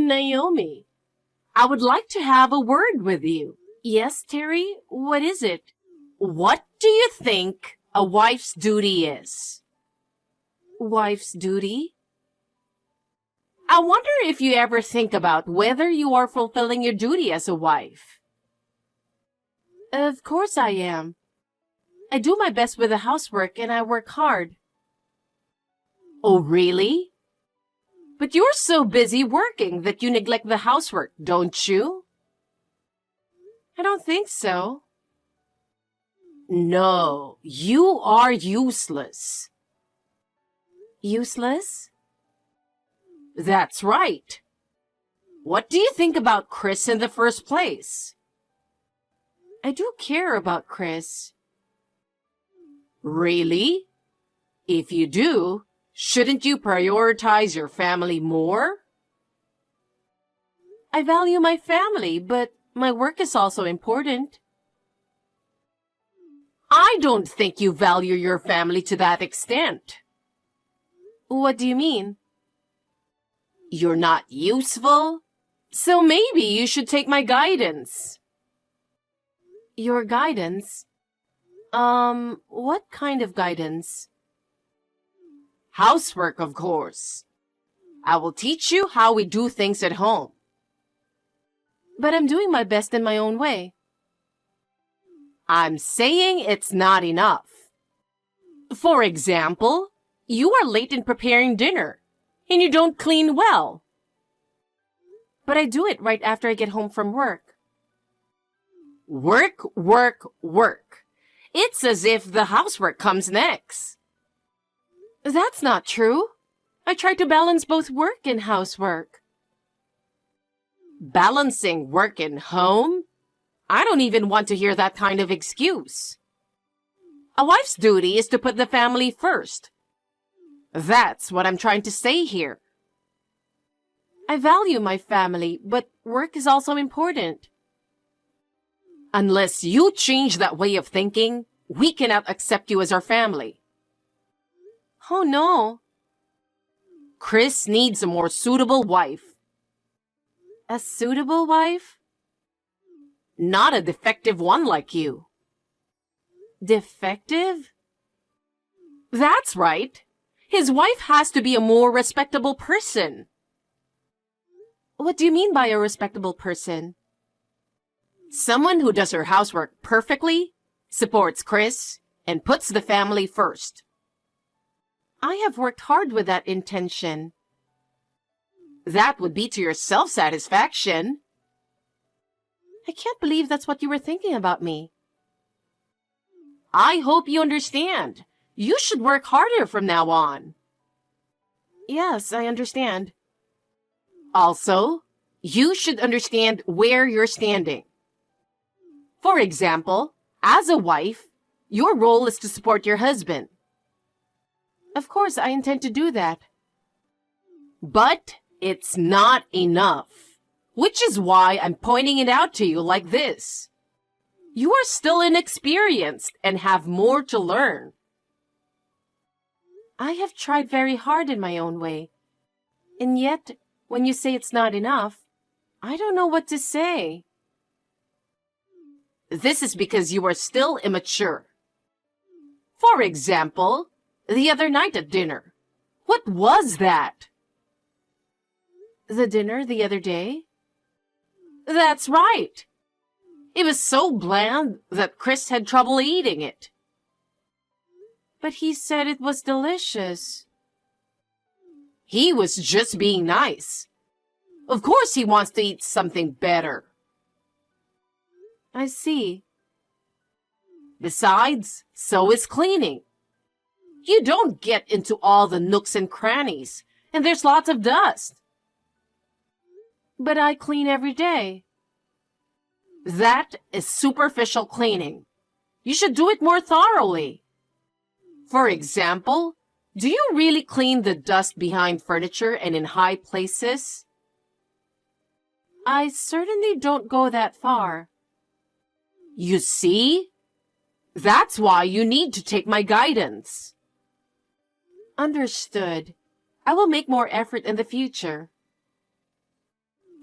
Naomi. I would like to have a word with you. Yes, Terry, what is it? What do you think a wife's duty is? Wife's duty? I wonder if you ever think about whether you are fulfilling your duty as a wife. Of course I am. I do my best with the housework and I work hard. Oh, really? But you're so busy working that you neglect the housework, don't you? I don't think so. No, you are useless. Useless? That's right. What do you think about Chris in the first place? I do care about Chris. Really? If you do, shouldn't you prioritize your family more? I value my family, but my work is also important. I don't think you value your family to that extent. What do you mean? You're not useful, so maybe you should take my guidance. Your guidance? What kind of guidance? Housework, of course. I will teach you how we do things at home. But I'm doing my best in my own way. I'm saying it's not enough. For example, you are late in preparing dinner, and you don't clean well. But I do it right after I get home from work. Work, work, work. It's as if the housework comes next. That's not true. I try to balance both work and housework. Balancing work and home? I don't even want to hear that kind of excuse. A wife's duty is to put the family first. That's what I'm trying to say here. I value my family, but work is also important. Unless you change that way of thinking, we cannot accept you as our family. Oh no. Chris needs a more suitable wife. A suitable wife? Not a defective one like you. Defective? That's right. His wife has to be a more respectable person. What do you mean by a respectable person? Someone who does her housework perfectly, supports Chris, and puts the family first. I have worked hard with that intention. That would be to your self-satisfaction. I can't believe that's what you were thinking about me. I hope you understand. You should work harder from now on. Yes, I understand. Also, you should understand where you're standing. For example, as a wife, your role is to support your husband. Of course, I intend to do that. But it's not enough, which is why I'm pointing it out to you like this. You are still inexperienced and have more to learn. I have tried very hard in my own way. And yet, when you say it's not enough, I don't know what to say. This is because you are still immature. For example, the other night at dinner. What was that? The dinner the other day? That's right. It was so bland that Chris had trouble eating it. But he said it was delicious. He was just being nice. Of course he wants to eat something better. I see. Besides, so is cleaning. You don't get into all the nooks and crannies, and there's lots of dust. But I clean every day. That is superficial cleaning. You should do it more thoroughly. For example, do you really clean the dust behind furniture and in high places? I certainly don't go that far. You see? That's why you need to take my guidance. Understood. I will make more effort in the future.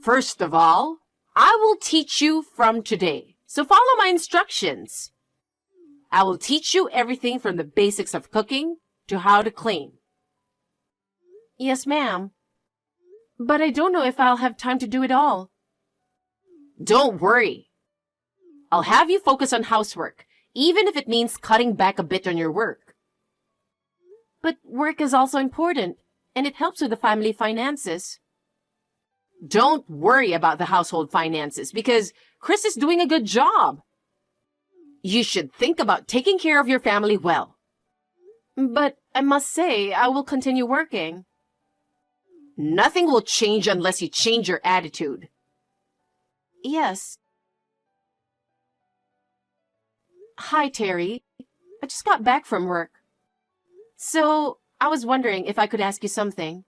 First of all, I will teach you from today, so follow my instructions. I will teach you everything from the basics of cooking to how to clean. Yes, ma'am. But I don't know if I'll have time to do it all. Don't worry. I'll have you focus on housework, even if it means cutting back a bit on your work. But work is also important, and it helps with the family finances. Don't worry about the household finances because Chris is doing a good job. You should think about taking care of your family well. But I must say, I will continue working. Nothing will change unless you change your attitude. Yes. Hi, Terry. I just got back from work. So, I was wondering if I could ask you something.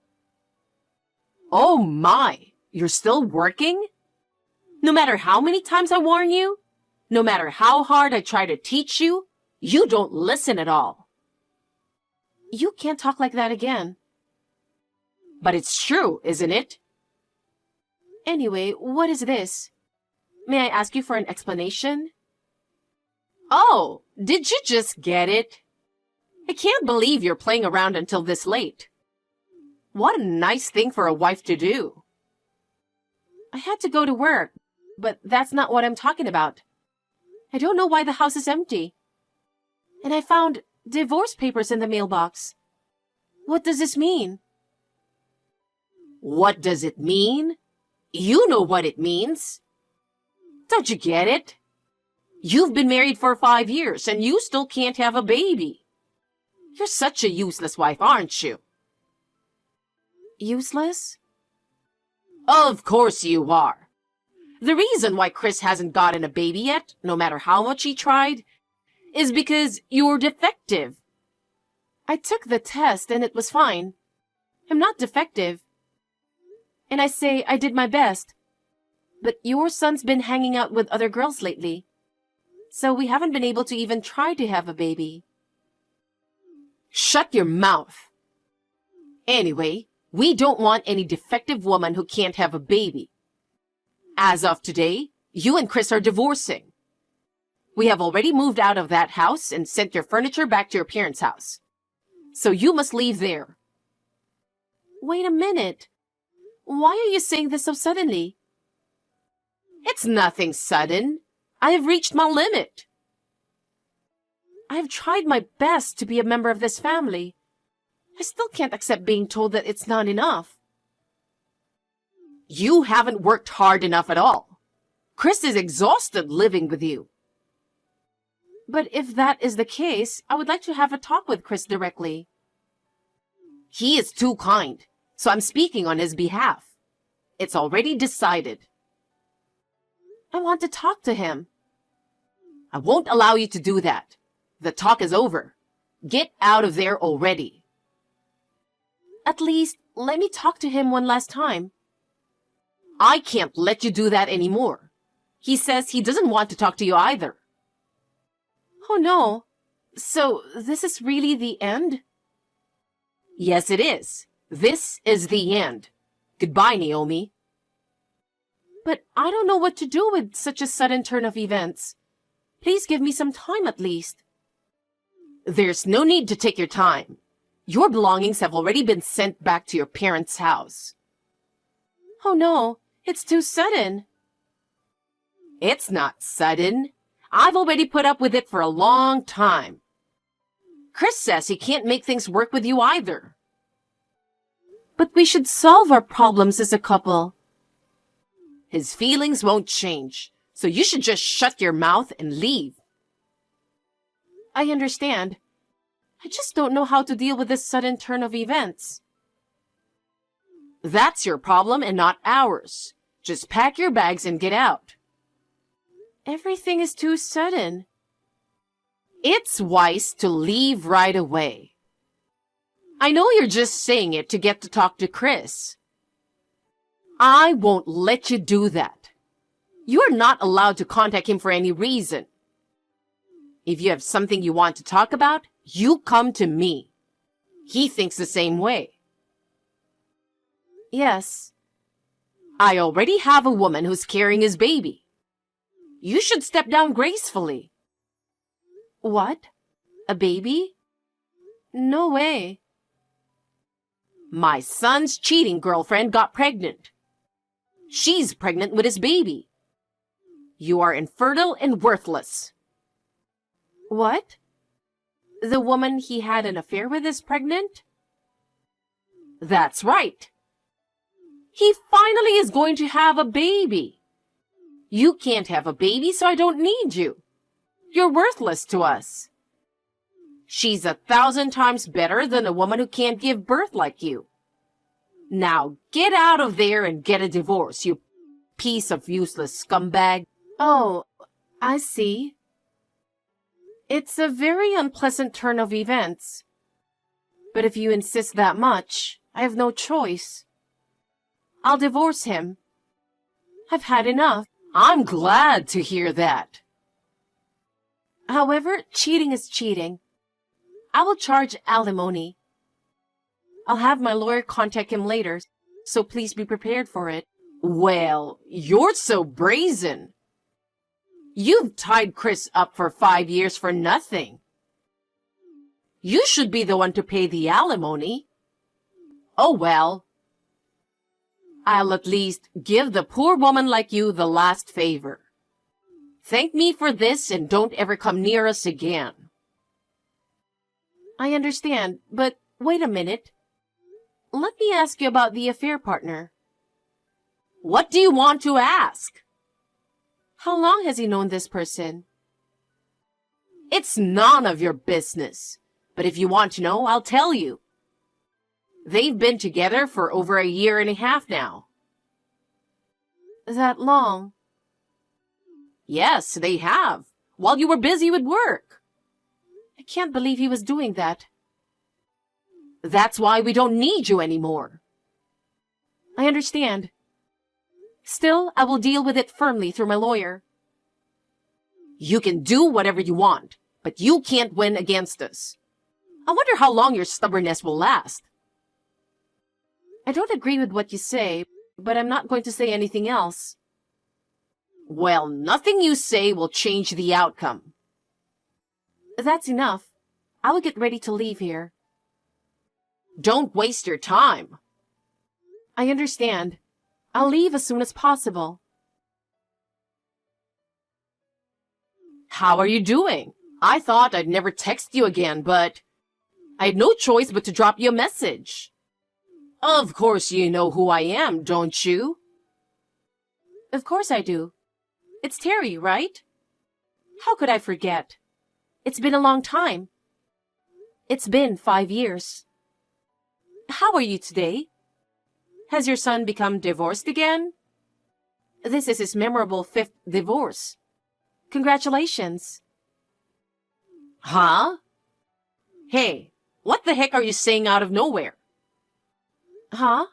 Oh my! You're still working? No matter how many times I warn you, no matter how hard I try to teach you, you don't listen at all. You can't talk like that again. But it's true, isn't it? Anyway, what is this? May I ask you for an explanation? Oh, did you just get it? I can't believe you're playing around until this late. What a nice thing for a wife to do. I had to go to work, but that's not what I'm talking about. I don't know why the house is empty. And I found divorce papers in the mailbox. What does this mean? What does it mean? You know what it means. Don't you get it? You've been married for 5 years and you still can't have a baby. You're such a useless wife, aren't you? Useless? Of course you are. The reason why Chris hasn't gotten a baby yet, no matter how much he tried, is because you're defective. I took the test and it was fine. I'm not defective. And I say I did my best. But your son's been hanging out with other girls lately. So we haven't been able to even try to have a baby. Shut your mouth. Anyway, we don't want any defective woman who can't have a baby. As of today, you and Chris are divorcing. We have already moved out of that house and sent your furniture back to your parents' house. So you must leave there. Wait a minute. Why are you saying this so suddenly? It's nothing sudden. I have reached my limit. I have tried my best to be a member of this family. I still can't accept being told that it's not enough. You haven't worked hard enough at all. Chris is exhausted living with you. But if that is the case, I would like to have a talk with Chris directly. He is too kind, so I'm speaking on his behalf. It's already decided. I want to talk to him. I won't allow you to do that. The talk is over. Get out of there already. At least, let me talk to him one last time. I can't let you do that anymore. He says he doesn't want to talk to you either. Oh no. So, this is really the end? Yes, it is. This is the end. Goodbye, Naomi. But I don't know what to do with such a sudden turn of events. Please give me some time at least. There's no need to take your time. Your belongings have already been sent back to your parents' house. Oh no, it's too sudden. It's not sudden. I've already put up with it for a long time. Chris says he can't make things work with you either. But we should solve our problems as a couple. His feelings won't change, so you should just shut your mouth and leave. I understand. I just don't know how to deal with this sudden turn of events. That's your problem and not ours. Just pack your bags and get out. Everything is too sudden. It's wise to leave right away. I know you're just saying it to get to talk to Chris. I won't let you do that. You're not allowed to contact him for any reason. If you have something you want to talk about, you come to me. He thinks the same way. Yes. I already have a woman who's carrying his baby. You should step down gracefully. What? A baby? No way. My son's cheating girlfriend got pregnant. She's pregnant with his baby. You are infertile and worthless. What? The woman he had an affair with is pregnant? That's right. He finally is going to have a baby. You can't have a baby, so I don't need you. You're worthless to us. She's 1,000 times better than a woman who can't give birth like you. Now get out of there and get a divorce, you piece of useless scumbag. Oh, I see. It's a very unpleasant turn of events. But if you insist that much, I have no choice. I'll divorce him. I've had enough. I'm glad to hear that. However, cheating is cheating. I will charge alimony. I'll have my lawyer contact him later, so please be prepared for it. Well, you're so brazen. You've tied Chris up for 5 years for nothing. You should be the one to pay the alimony. Oh well. I'll at least give the poor woman like you the last favor. Thank me for this and don't ever come near us again. I understand, but wait a minute. Let me ask you about the affair partner. What do you want to ask? How long has he known this person? It's none of your business. But if you want to know, I'll tell you. They've been together for over 1.5 years now. That long? Yes, they have. While you were busy with work. I can't believe he was doing that. That's why we don't need you anymore. I understand. Still, I will deal with it firmly through my lawyer. You can do whatever you want, but you can't win against us. I wonder how long your stubbornness will last. I don't agree with what you say, but I'm not going to say anything else. Well, nothing you say will change the outcome. That's enough. I will get ready to leave here. Don't waste your time. I understand. I'll leave as soon as possible. How are you doing? I thought I'd never text you again, but I had no choice but to drop you a message. Of course you know who I am, don't you? Of course I do. It's Terry, right? How could I forget? It's been a long time. It's been 5 years. How are you today? Has your son become divorced again? This is his memorable 5th divorce. Congratulations. Huh? Hey, what the heck are you saying out of nowhere? Huh?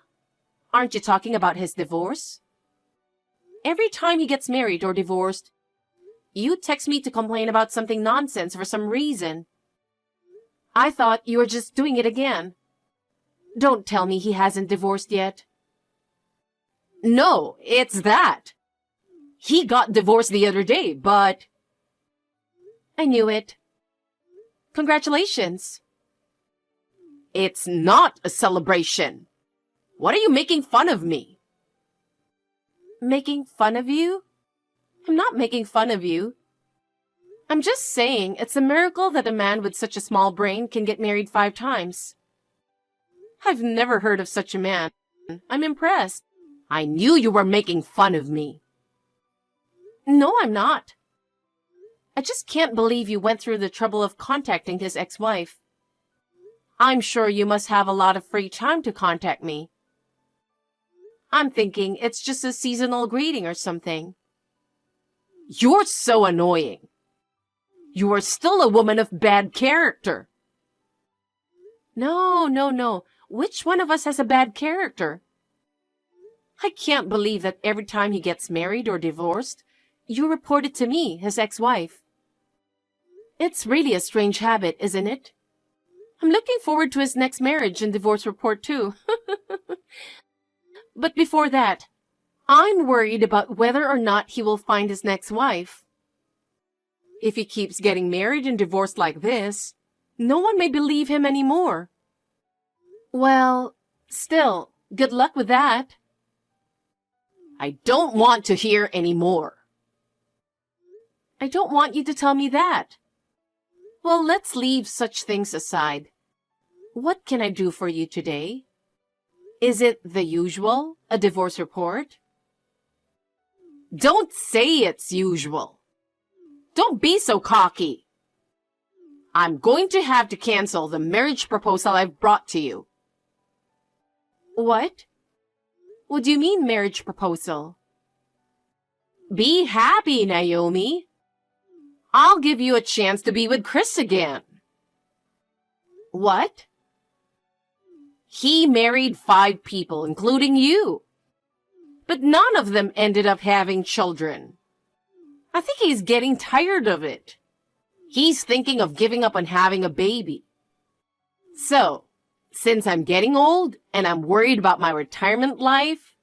Aren't you talking about his divorce? Every time he gets married or divorced, you text me to complain about something nonsense for some reason. I thought you were just doing it again. Don't tell me he hasn't divorced yet. No, it's that. He got divorced the other day, but... I knew it. Congratulations. It's not a celebration. What are you making fun of me? Making fun of you? I'm not making fun of you. I'm just saying it's a miracle that a man with such a small brain can get married 5 times. I've never heard of such a man. I'm impressed. I knew you were making fun of me. No, I'm not. I just can't believe you went through the trouble of contacting his ex-wife. I'm sure you must have a lot of free time to contact me. I'm thinking it's just a seasonal greeting or something. You're so annoying. You are still a woman of bad character. No. Which one of us has a bad character? I can't believe that every time he gets married or divorced, you report it to me, his ex-wife. It's really a strange habit, isn't it? I'm looking forward to his next marriage and divorce report too. But before that, I'm worried about whether or not he will find his next wife. If he keeps getting married and divorced like this, no one may believe him anymore. Well, still, good luck with that. I don't want to hear any more. I don't want you to tell me that. Well, let's leave such things aside. What can I do for you today? Is it the usual, a divorce report? Don't say it's usual. Don't be so cocky. I'm going to have to cancel the marriage proposal I've brought to you. What? What do you mean, marriage proposal? Be happy, Naomi. I'll give you a chance to be with Chris again. What? He married 5 people, including you. But none of them ended up having children. I think he's getting tired of it. He's thinking of giving up on having a baby. So, since I'm getting old and I'm worried about my retirement life,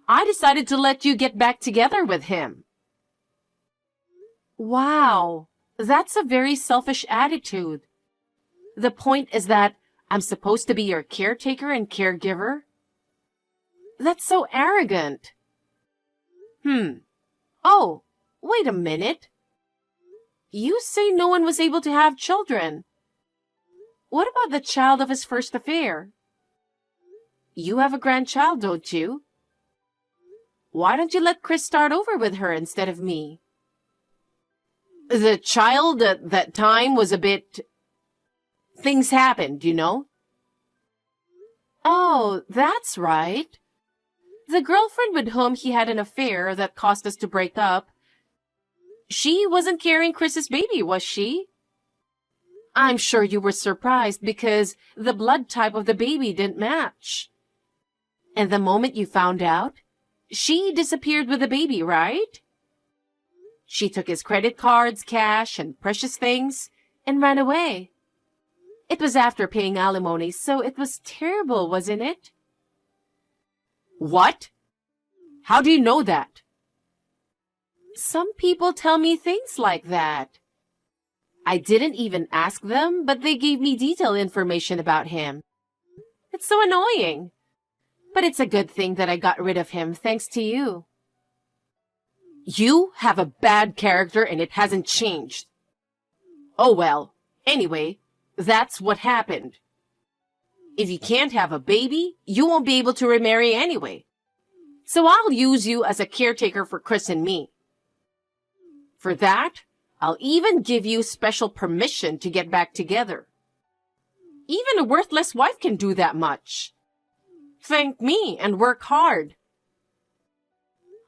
I decided to let you get back together with him. Wow, that's a very selfish attitude. The point is that I'm supposed to be your caretaker and caregiver? That's so arrogant. Oh, wait a minute. You say no one was able to have children. What about the child of his first affair? You have a grandchild, don't you? Why don't you let Chris start over with her instead of me? The child at that time was a bit... Things happened, you know? Oh, that's right. The girlfriend with whom he had an affair that caused us to break up, she wasn't carrying Chris's baby, was she? I'm sure you were surprised because the blood type of the baby didn't match. And the moment you found out, she disappeared with the baby, right? She took his credit cards, cash, and precious things and ran away. It was after paying alimony, so it was terrible, wasn't it? What? How do you know that? Some people tell me things like that. I didn't even ask them, but they gave me detailed information about him. It's so annoying. But it's a good thing that I got rid of him thanks to you. You have a bad character and it hasn't changed. Oh well, anyway, that's what happened. If you can't have a baby, you won't be able to remarry anyway. So I'll use you as a caretaker for Chris and me. For that, I'll even give you special permission to get back together. Even a worthless wife can do that much. Thank me and work hard.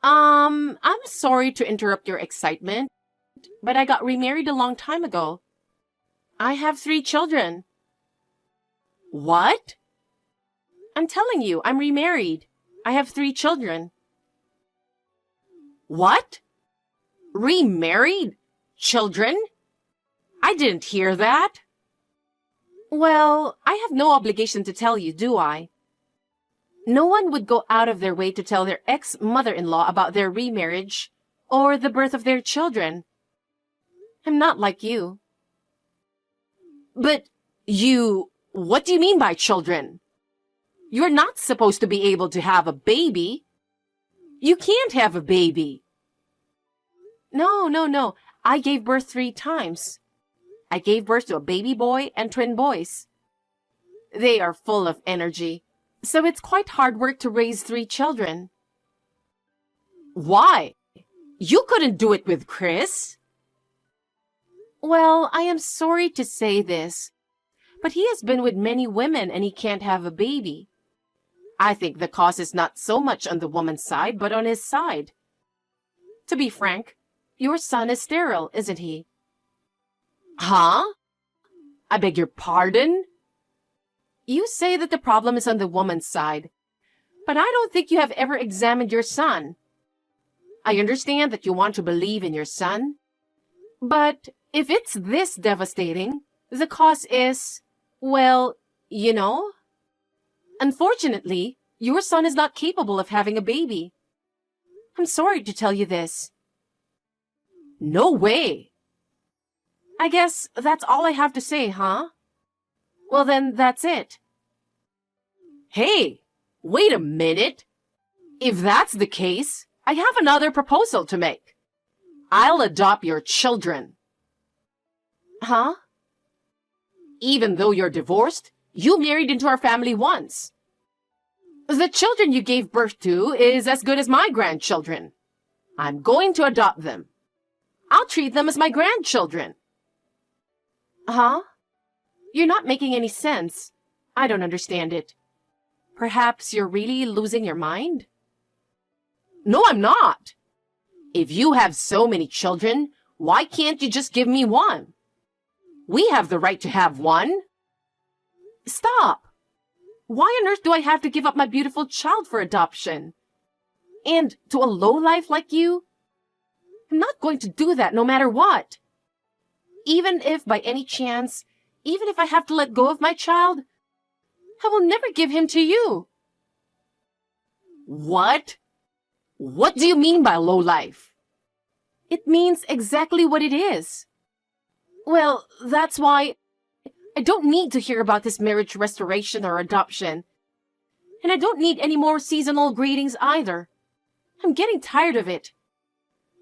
I'm sorry to interrupt your excitement, but I got remarried a long time ago. I have 3 children. What? I'm telling you, I'm remarried. I have 3 children. What? Remarried? Children? I didn't hear that. Well, I have no obligation to tell you, do I? No one would go out of their way to tell their ex-mother-in-law about their remarriage or the birth of their children. I'm not like you. But what do you mean by children? You're not supposed to be able to have a baby. You can't have a baby. No. I gave birth 3 times. I gave birth to a baby boy and twin boys. They are full of energy, so it's quite hard work to raise 3 children. Why? You couldn't do it with Chris. Well, I am sorry to say this, but he has been with many women and he can't have a baby. I think the cause is not so much on the woman's side, but on his side. To be frank, your son is sterile, isn't he? Huh? I beg your pardon? You say that the problem is on the woman's side, but I don't think you have ever examined your son. I understand that you want to believe in your son, but if it's this devastating, the cause is, well, you know. Unfortunately, your son is not capable of having a baby. I'm sorry to tell you this. No way. I guess that's all I have to say, huh? Well then, that's it. Hey, wait a minute. If that's the case, I have another proposal to make. I'll adopt your children. Huh? Even though you're divorced, you married into our family once. The children you gave birth to is as good as my grandchildren. I'm going to adopt them. I'll treat them as my grandchildren. Huh? You're not making any sense. I don't understand it. Perhaps you're really losing your mind? No, I'm not. If you have so many children, why can't you just give me one? We have the right to have one. Stop. Why on earth do I have to give up my beautiful child for adoption? And to a lowlife like you? I'm not going to do that no matter what. Even if by any chance, even if I have to let go of my child, I will never give him to you. What? What do you mean by lowlife? It means exactly what it is. Well, that's why I don't need to hear about this marriage restoration or adoption. And I don't need any more seasonal greetings either. I'm getting tired of it.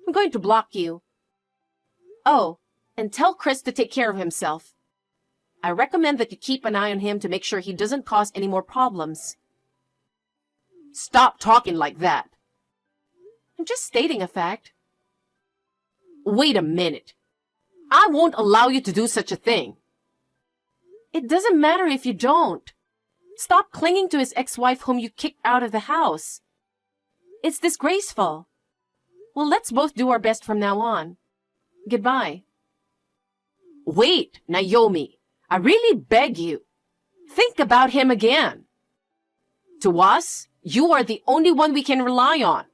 I'm going to block you. Oh, and tell Chris to take care of himself. I recommend that you keep an eye on him to make sure he doesn't cause any more problems. Stop talking like that. I'm just stating a fact. Wait a minute. I won't allow you to do such a thing. It doesn't matter if you don't. Stop clinging to his ex-wife whom you kicked out of the house. It's disgraceful. Well, let's both do our best from now on. Goodbye. Wait, Naomi. I really beg you. Think about him again. To us, you are the only one we can rely on.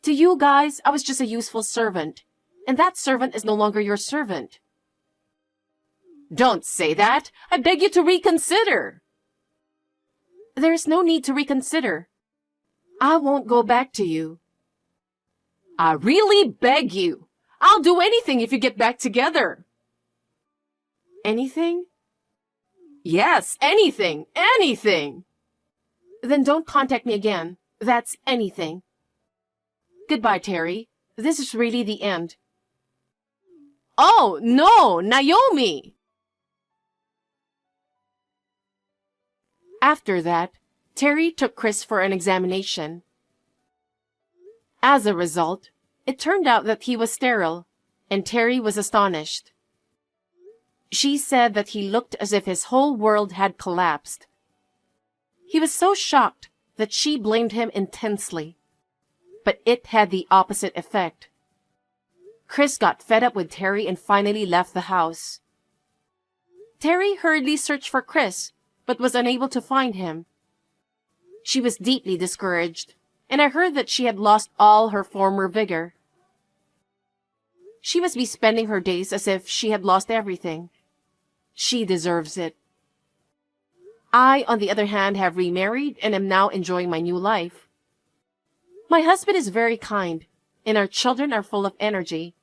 To you guys, I was just a useful servant. And that servant is no longer your servant. Don't say that. I beg you to reconsider. There's no need to reconsider. I won't go back to you. I really beg you. I'll do anything if you get back together. Anything? Yes, anything. Anything. Then don't contact me again. That's anything. Goodbye, Terry. This is really the end. Oh, no, Naomi! After that, Terry took Chris for an examination. As a result, it turned out that he was sterile, and Terry was astonished. She said that he looked as if his whole world had collapsed. He was so shocked that she blamed him intensely, but it had the opposite effect. Chris got fed up with Terry and finally left the house. Terry hurriedly searched for Chris, but was unable to find him. She was deeply discouraged, and I heard that she had lost all her former vigor. She must be spending her days as if she had lost everything. She deserves it. I, on the other hand, have remarried and am now enjoying my new life. My husband is very kind, and our children are full of energy.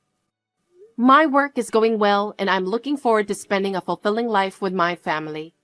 My work is going well, and I'm looking forward to spending a fulfilling life with my family.